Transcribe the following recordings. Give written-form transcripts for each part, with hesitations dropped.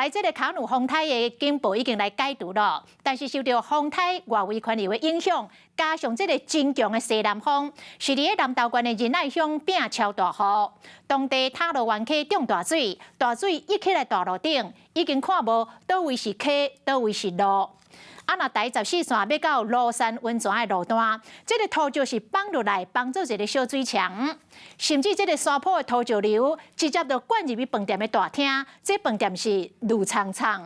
来这个卡努风台的警报已经来解除了，但是受到风台外围环流的影响，加上这个真强的西南风，是伫个南投县的仁爱乡变超大雨，当地塔罗湾溪涨大水，大水溢起来道路顶，已经看无倒位是溪，倒位是路。若台14线要到罗山温泉的路段，这个土石是放落来，帮做一个小水墙，甚至这个山坡的土石流直接就灌入去饭店的大厅，这饭店是绿苍苍。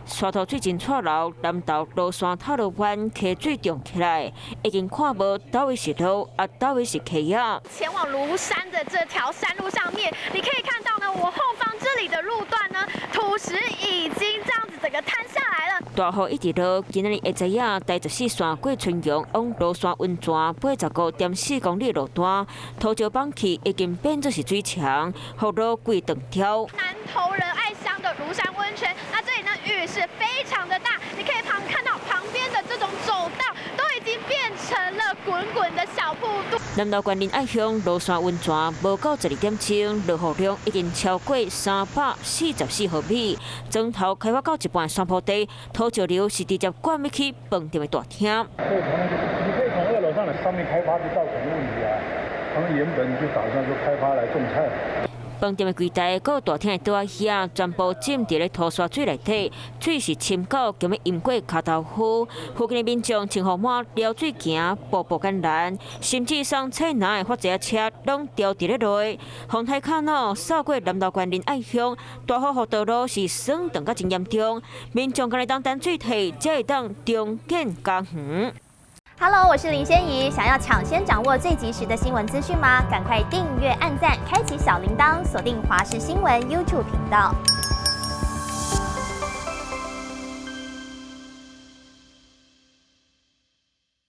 沙土最近错漏，南投罗山塔罗湾溪水涨起来，已经看无倒位是路，倒位是溪啊。前往庐山的这条山路上面，你可以看到呢，我后方这里的路段呢，土石已经这样子整个摊下来了。大雨一直落，今日会知影，台14线过春阳往罗山温泉85.4公里路段，土石放弃已经变作是水墙，雨路规长条。南投仁爱乡的庐山温泉，那这里呢雨是非常的大，你可以看到旁边的这种走道都已经变成了滚滚的小瀑布。南投县仁爱乡罗山温泉无到12点钟，落雨量已经超过344毫米，砖头开发到一半山坡地，土石流是直接灌入去饭店的大厅。你可以从2楼上来上面开发就造成问题啊，他们原本就打算说开发来种菜。饭店的柜台、个大厅的桌仔，全部浸伫咧土沙水内底，水是深到根要淹过脚豆腐。附近的民众穿雨伞撩水行，步步艰难，甚至送菜篮的发财车拢掉伫咧落。风台卡诺扫过南投县仁爱乡，大雨雨道路是酸冻甲真严重，民众今日当等水退，才会当重建家园。Hello， 我是林仙怡。想要抢先掌握最及时的新闻资讯吗？赶快订阅、按赞、开启小铃铛，锁定华视新闻 YouTube 频道。